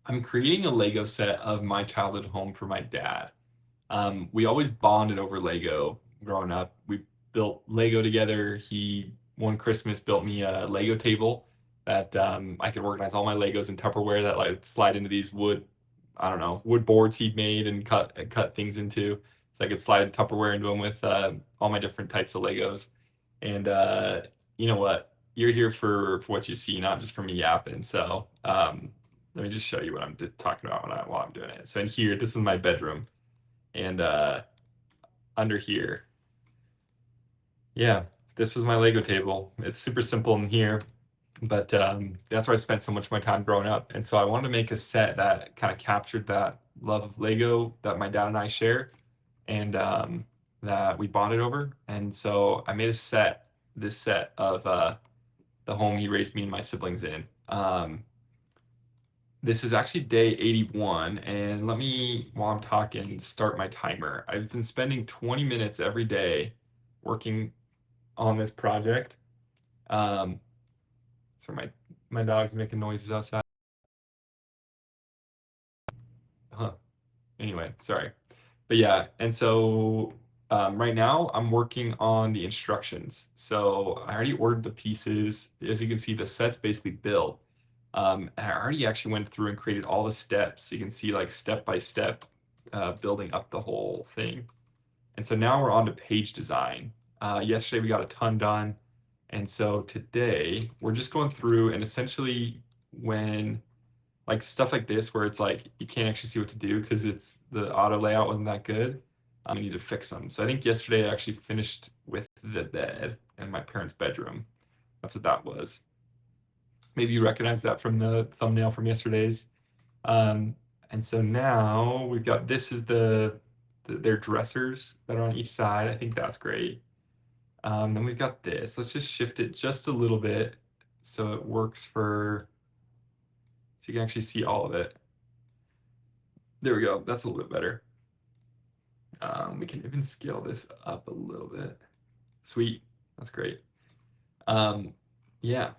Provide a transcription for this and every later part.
I'm creating a Lego set of my childhood home for my dad. We always bonded over Lego growing up. We built Lego together. He one Christmas built me a Lego table that I could organize all my Legos in Tupperware that like slide into these wood, I don't know, wood boards he'd made and cut things into. So I could slide Tupperware into them with all my different types of Legos. And you know what? You're here for what you see, not just for me yapping. So let me just show you what I'm talking about while I'm doing it. So in here, this is my bedroom, and under here, yeah, this was my Lego table. It's super simple in here, but that's where I spent so much of my time growing up. And so I wanted to make a set that kind of captured that love of Lego that my dad and I share, and that we bonded over. And so I made this set of the home he raised me and my siblings in. This is actually day 81, and let me, while I'm talking, start my timer. I've been spending 20 minutes every day working on this project. Um, so my dog's making noises outside. Huh. Anyway, sorry. But yeah, and so right now I'm working on the instructions. So I already ordered the pieces. As you can see, the set's basically built. And I already actually went through and created all the steps. You can see like step by step building up the whole thing. And so now we're on to page design. Yesterday we got a ton done. And so today we're just going through and essentially when like stuff like this where it's like you can't actually see what to do because it's the auto layout wasn't that good. You need to fix them. So I think yesterday I actually finished with the bed and my parents' bedroom. That's what that was. Maybe you recognize that from the thumbnail from yesterday's. Um, and so now we've got this is their dressers that are on each side. I think that's great. Then we've got this. Let's just shift it just a little bit so it works so you can actually see all of it. There we go. That's a little bit better. We can even scale this up a little bit. Sweet. That's great. Um, yeah,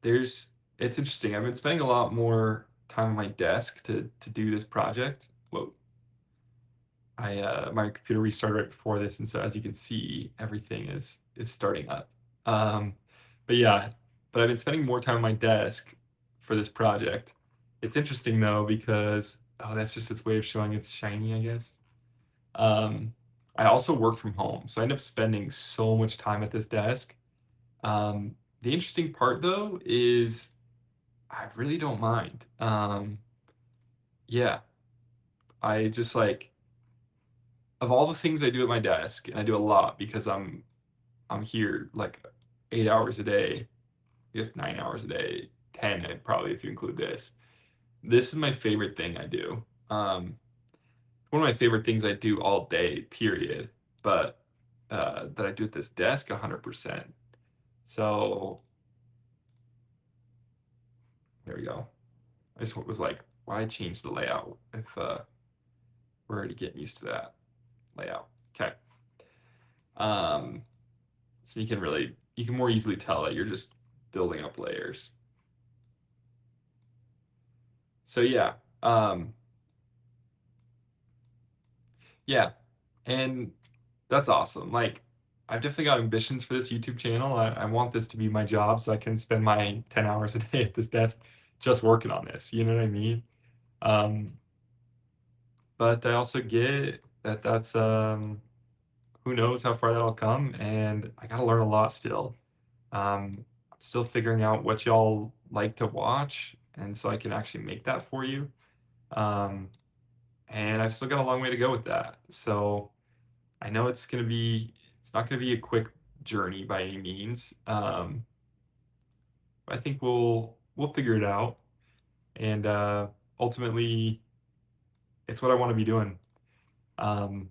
there's it's interesting. I've been spending a lot more time on my desk to do this project. Whoa. My computer restarted right before this, and so as you can see, everything is starting up. Um, but yeah, but I've been spending more time on my desk for this project. It's interesting though because oh, that's just its way of showing it's shiny, I guess. Um, I also work from home, so I end up spending so much time at this desk. The interesting part though is I really don't mind. Yeah, I just like of all the things I do at my desk, and I do a lot because I'm here like 8 hours a day, I guess 9 hours a day, 10 probably if you include this. This is my favorite thing I do. One of my favorite things I do all day, period. But that I do at this desk 100%. So there we go. I just was like, why change the layout if we're already getting used to that layout? Okay. Um, so you can more easily tell that you're just building up layers. So yeah, um, yeah, and that's awesome. Like, I've definitely got ambitions for this YouTube channel. I want this to be my job so I can spend my 10 hours a day at this desk just working on this. You know what I mean? Um, but I also get that that's who knows how far that'll come, and I gotta learn a lot still. I'm still figuring out what y'all like to watch, and so I can actually make that for you. Um, and I've still got a long way to go with that. So I know it's not gonna be a quick journey by any means. I think we'll figure it out, and ultimately, it's what I want to be doing.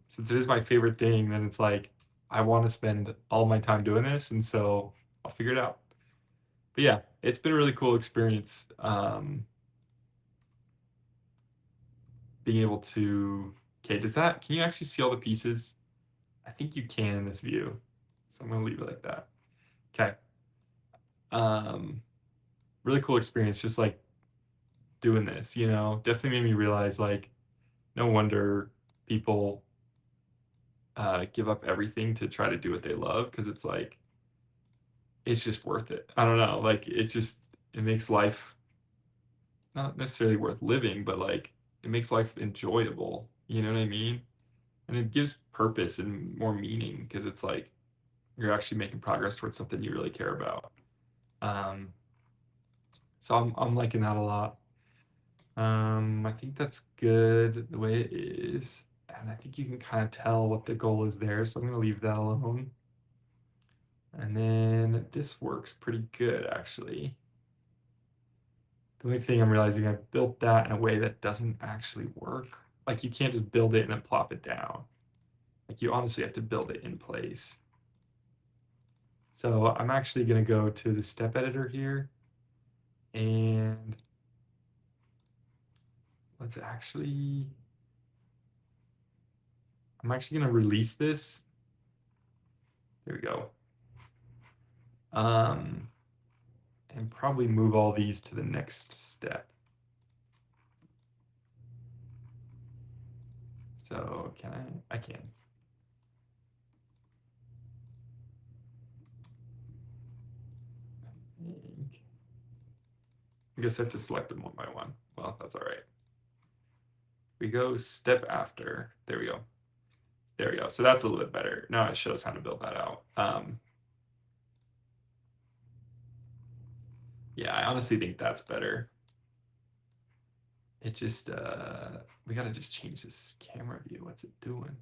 Since it is my favorite thing, then it's like I want to spend all my time doing this, and so I'll figure it out. But yeah, it's been a really cool experience. Being able to, okay, can you actually see all the pieces? I think you can in this view. So I'm gonna leave it like that. Okay. Um, really cool experience, just like doing this, you know? Definitely made me realize like no wonder people give up everything to try to do what they love because it's like it's just worth it. I don't know, like it makes life not necessarily worth living, but like it makes life enjoyable. You know what I mean? And it gives purpose and more meaning because it's like you're actually making progress towards something you really care about. Um, so I'm liking that a lot. I think that's good the way it is. And I think you can kind of tell what the goal is there. So I'm going to leave that alone. And then this works pretty good, actually. The only thing I'm realizing I've built that in a way that doesn't actually work. Like you can't just build it and then plop it down. Like you honestly have to build it in place. So I'm actually going to go to the step editor here and let's actually, I'm actually going to release this. There we go. Um, and probably move all these to the next step. So can I? I can. I guess I have to select them one by one. Well, that's all right. We go step after. There we go. There we go. So that's a little bit better. Now it shows how to build that out. Yeah, I honestly think that's better. It just, we gotta just change this camera view. What's it doing?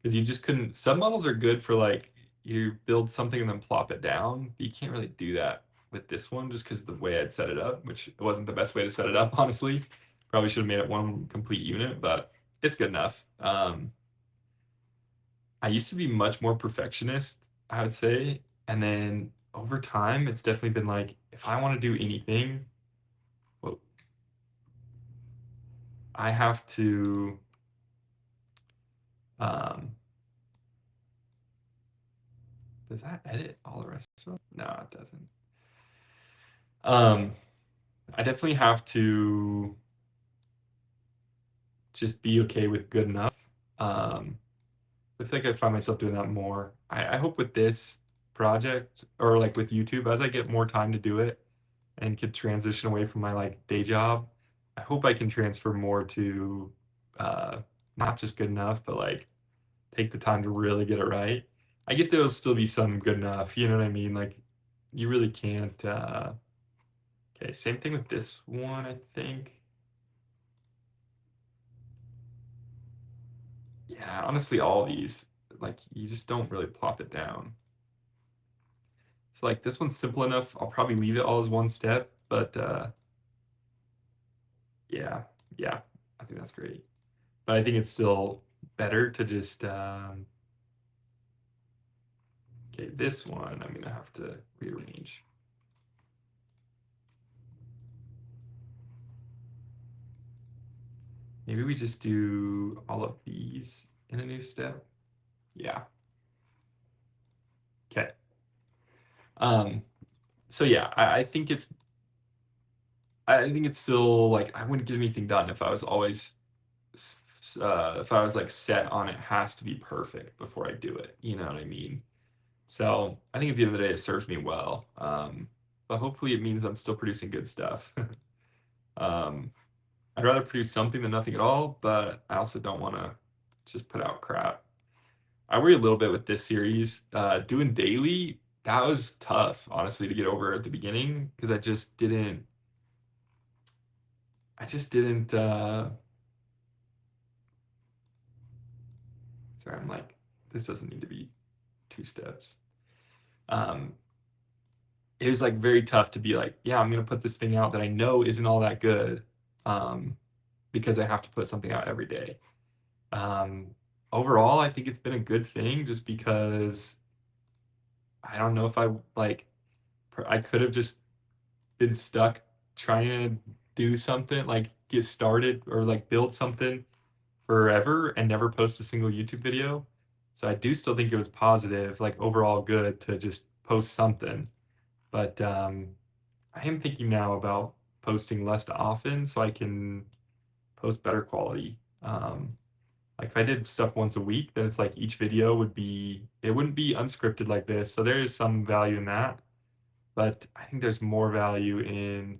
Because you just couldn't, submodels are good for like, you build something and then plop it down. But you can't really do that with this one just because of the way I'd set it up, which wasn't the best way to set it up, honestly. Probably should have made it one complete unit, but it's good enough. I used to be much more perfectionist, I would say. And then over time, it's definitely been like, if I want to do anything, well, I have to, um, does that edit all the rest of them? No, it doesn't. Um, I definitely have to just be okay with good enough. Um, I feel like I find myself doing that more. I hope with this project or like with YouTube, as I get more time to do it and could transition away from my like day job, I hope I can transfer more to uh, not just good enough, but like take the time to really get it right. I get there'll still be some good enough, you know what I mean? Like you really can't. Okay, same thing with this one, I think. Yeah, honestly, all these, like, you just don't really plop it down. So, like, this one's simple enough. I'll probably leave it all as one step, but yeah, yeah, I think that's great. But I think it's still better to just, okay, this one I'm gonna have to rearrange. Maybe we just do all of these in a new step. Yeah. Okay. Um, so yeah, I think it's still like I wouldn't get anything done if I was always if I was like set on it has to be perfect before I do it. You know what I mean? So I think at the end of the day, it serves me well. But hopefully, it means I'm still producing good stuff. um, I'd rather produce something than nothing at all, but I also don't want to just put out crap. I worry a little bit with this series. Doing daily, that was tough, honestly, to get over at the beginning because I just didn't. Sorry, I'm like, this doesn't need to be two steps. Um, it was like very tough to be like, yeah, I'm gonna put this thing out that I know isn't all that good, um, because I have to put something out every day. Um, Overall, I think it's been a good thing just because I don't know if I like I could have just been stuck trying to do something like get started or like build something forever and never post a single YouTube video. So I do still think it was positive, like overall good to just post something. But I am thinking now about posting less often so I can post better quality. Like if I did stuff once a week, then it's like each video would be, it wouldn't be unscripted like this. So there is some value in that, but I think there's more value in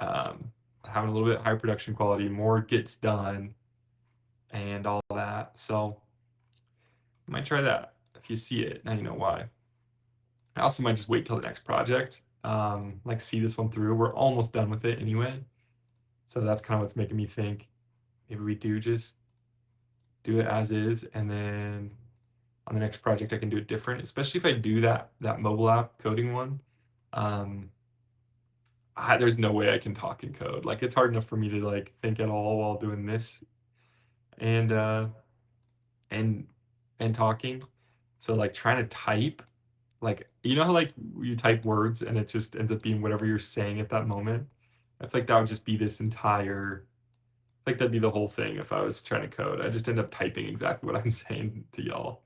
um, having a little bit higher production quality, more gets done, and all that. So I might try that. If you see it, now you know why. I also might just wait till the next project. Like see this one through. We're almost done with it anyway. So that's kind of what's making me think maybe we do just do it as is, and then on the next project I can do it different, especially if I do that mobile app coding one. Um, there's no way I can talk in code. Like it's hard enough for me to like think at all while doing this and and and talking. So like trying to type, like you know how like you type words and it just ends up being whatever you're saying at that moment. I feel like that would just be this entire, like that'd be the whole thing if I was trying to code. I just end up typing exactly what I'm saying to y'all.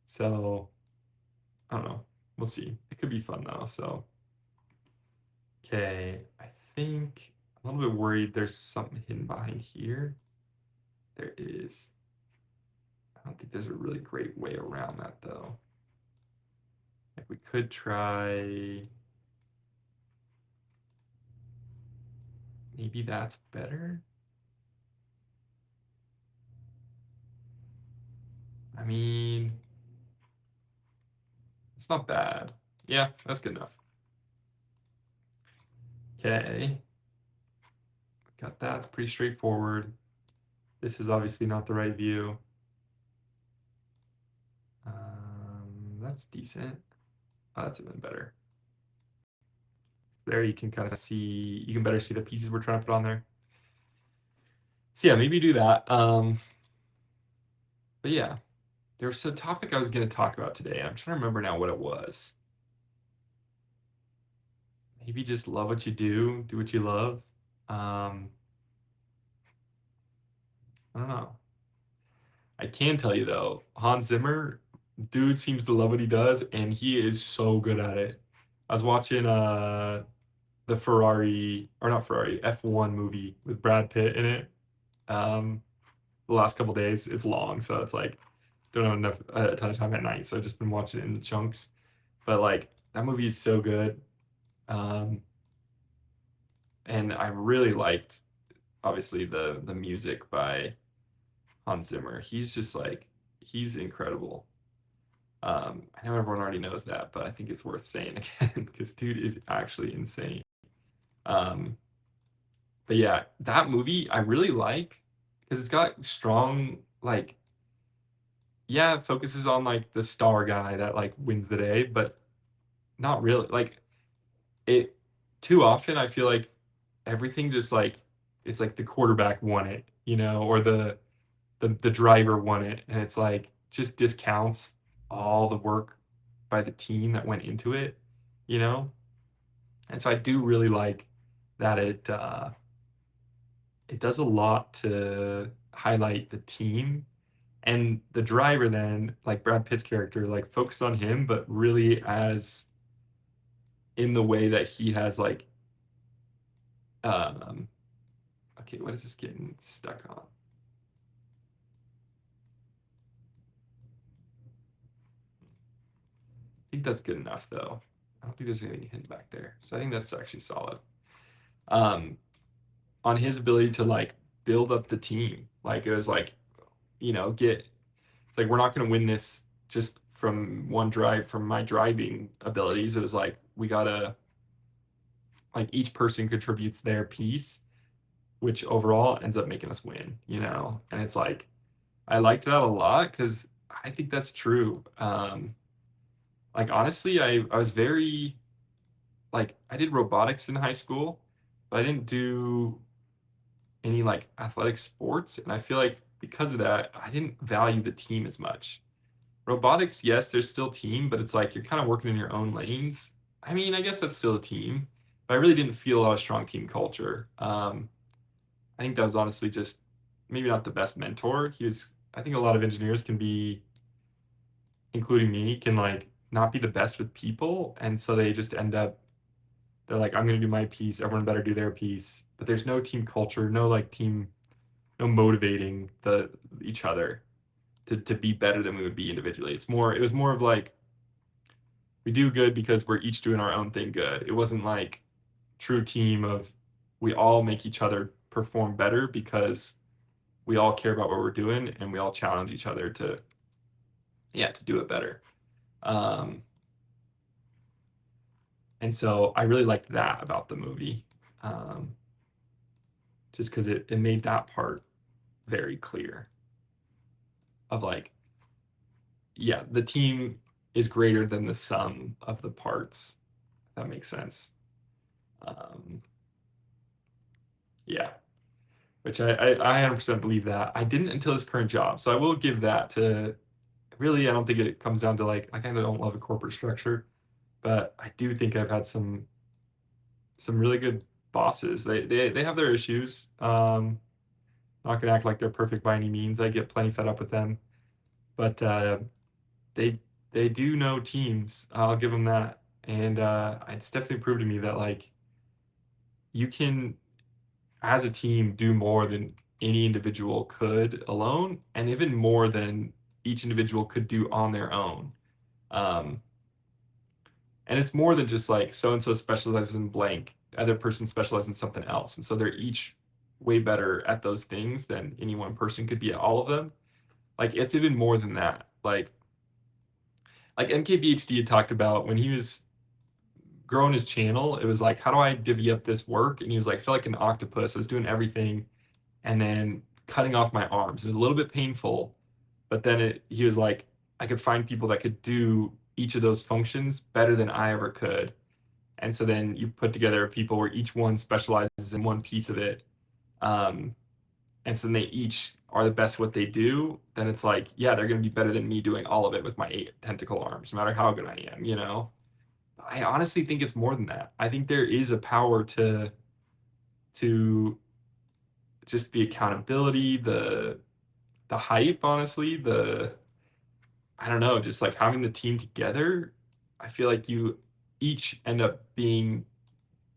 So I don't know. We'll see. It could be fun though. So okay, I think I'm a little bit worried there's something hidden behind here. There is. I don't think there's a really great way around that though. Like we could try, maybe that's better. I mean, it's not bad. Yeah, that's good enough. Okay, got that. It's pretty straightforward. This is obviously not the right view. That's decent. Oh, that's even better. So there you can kind of see, you can better see the pieces we're trying to put on there. So yeah, maybe do that. But yeah, there was a topic I was going to talk about today. I'm trying to remember now what it was. Maybe just love what you do what you love. I don't know. I can tell you though, Hans Zimmer, dude seems to love what he does, and he is so good at it. I was watching the Ferrari, or not Ferrari, F1 movie with Brad Pitt in it. Um, the last couple days. It's long, so it's like don't have enough a ton of time at night, so I've just been watching it in chunks. But like that movie is so good. Um, and I really liked obviously the music by Hans Zimmer. He's just like he's incredible. I know everyone already knows that, but I think it's worth saying again because dude is actually insane. Um, but yeah, that movie I really like because it's got strong like yeah, it focuses on like the star guy that like wins the day, but not really. Like it too often I feel like everything just like it's like the quarterback won it, or the driver won it, and it's like just discounts all the work by the team that went into it, you know? And so I do really like that it does a lot to highlight the team and the driver then, like Brad Pitt's character, like focused on him, but really as in the way that he has like um okay, what is this getting stuck on? I think that's good enough though. I don't think there's anything hidden back there. So I think that's actually solid. Um on his ability to like build up the team. Like it was like, get it's like we're not gonna win this just from one drive from my driving abilities. It was like we gotta like each person contributes their piece, which overall ends up making us win. And it's like I liked that a lot because I think that's true. Like honestly, I was very like I did robotics in high school, but I didn't do any like athletic sports, and I feel like because of that, I didn't value the team as much. Robotics, yes, there's still team, but it's like you're kind of working in your own lanes. I mean, I guess that's still a team, but I really didn't feel a lot of strong team culture. I think that was honestly just maybe not the best mentor. I think a lot of engineers can be, including me, can like not be the best with people, and so they just end up They're like, I'm gonna do my piece, everyone better do their piece. But there's no team culture, no like team, no motivating the each other to be better than we would be individually. It was more of like we do good because we're each doing our own thing good. It wasn't like true team of we all make each other perform better because we all care about what we're doing and we all challenge each other to yeah to do it better. Um, and so I really liked that about the movie, um, just because it made that part very clear of like yeah the team is greater than the sum of the parts. If that makes sense. Um, yeah, which I 100% believe that. I didn't until this current job, so I will give that to. Really, I don't think it comes down to like I kind of don't love a corporate structure, but I do think I've had some really good bosses. They have their issues. Not gonna act like they're perfect by any means. I get plenty fed up with them, but they they do know teams. I'll give them that, and it's definitely proved to me that like you can, as a team, do more than any individual could alone, and even more than each individual could do on their own. Um, and it's more than just like so and so specializes in blank, other person specializes in something else, and so they're each way better at those things than any one person could be at all of them. Like it's even more than that. Like MKBHD had talked about when he was growing his channel, it was like, how do I divvy up this work? And he was like, I feel like an octopus. I was doing everything and then cutting off my arms. It was a little bit painful, but then he was like, I could find people that could do each of those functions better than I ever could. And so then you put together people where each one specializes in one piece of it. Um, and so then they each are the best at what they do, then it's like, yeah, they're going to be better than me doing all of it with my 8 tentacle arms, no matter how good I am, you know? I honestly think it's more than that. I think there is a power to just the accountability, the hype, honestly, the I don't know, just like having the team together. I feel like you each end up being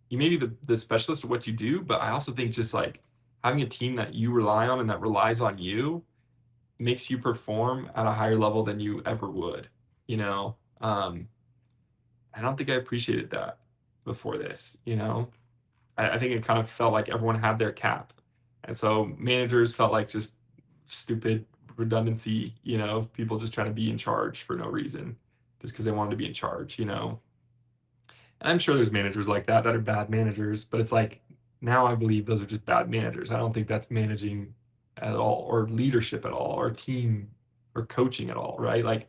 you may be the specialist of what you do, but I also think just like having a team that you rely on and that relies on you makes you perform at a higher level than you ever would, you know? I don't think I appreciated that before this, you know? I think it kind of felt like everyone had their cap. And so managers felt like just stupid redundancy, you know, people just trying to be in charge for no reason, just because they wanted to be in charge, you know? And I'm sure there's managers like that are bad managers, but it's like now I believe those are just bad managers. I don't think that's managing at all or leadership at all or team or coaching at all, right? Like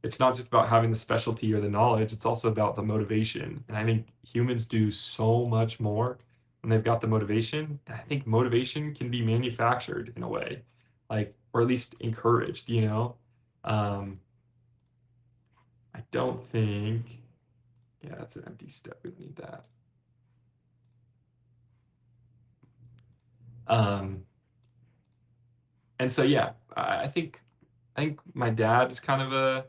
it's not just about having the specialty or the knowledge, it's also about the motivation. And I think humans do so much more when they've got the motivation. And I think motivation can be manufactured in a way, like, or at least encouraged, you know? Um, I don't think, yeah, that's an empty step. We don't need that. Um, and so, yeah, I think my dad is kind of a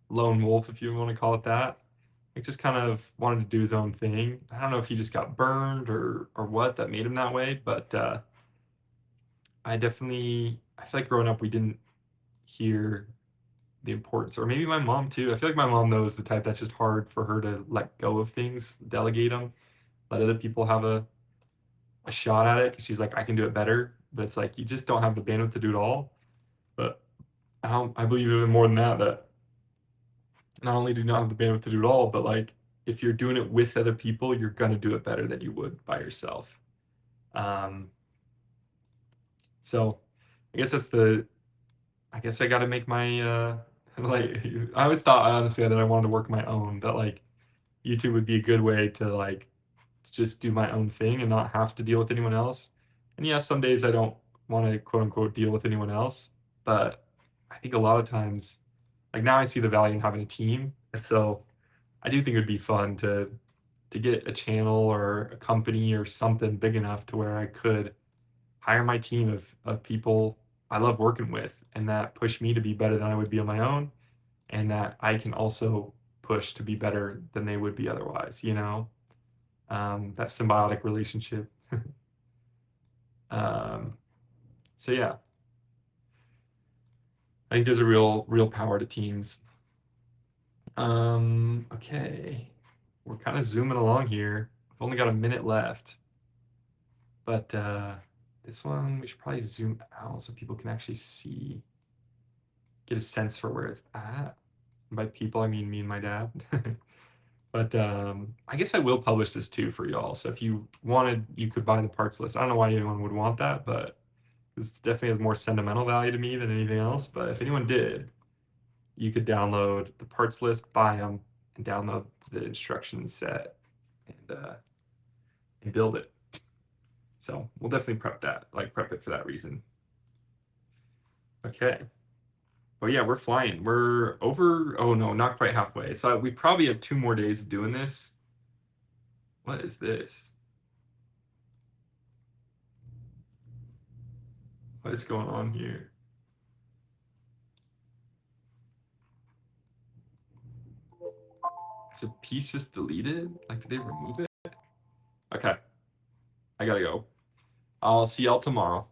lone wolf, if you want to call it that. Like just kind of wanted to do his own thing. I don't know if he just got burned or what that made him that way, but I feel like growing up we didn't hear the importance, or maybe my mom too. I feel like my mom knows the type that's just hard for her to let go of things, delegate them, let other people have a shot at it because she's like, I can do it better. But it's like you just don't have the bandwidth to do it all. But I believe even more than that, that not only do you not have the bandwidth to do it all, but like if you're doing it with other people, you're gonna do it better than you would by yourself. Um, so I guess I guess I got to make my like I always thought honestly that I wanted to work my own, that like YouTube would be a good way to like just do my own thing and not have to deal with anyone else. And yeah, some days I don't want to quote unquote deal with anyone else, but I think a lot of times like now I see the value in having a team. And so I do think it would be fun to get a channel or a company or something big enough to where I could hire my team of people I love working with and that push me to be better than I would be on my own and that I can also push to be better than they would be otherwise, you know? that symbiotic relationship. So yeah, I think there's a real power to teams. Okay, we're kind of zooming along here. I've only got a minute left, but this one we should probably zoom out so people can actually see, get a sense for where it's at. And by people, I mean me and my dad. But I guess I will publish this too for y'all. So if you wanted, you could buy the parts list. I don't know why anyone would want that, but this definitely has more sentimental value to me than anything else. But if anyone did, you could download the parts list, buy them, and download the instruction set and build it. So we'll definitely prep that, like prep it for that reason. Okay. Well, yeah, we're flying. We're over, oh no, not quite halfway. So we probably have 2 more days of doing this. What is this? What is going on here? Is a piece just deleted? Like, did they remove it? Okay, I gotta go. I'll see y'all tomorrow.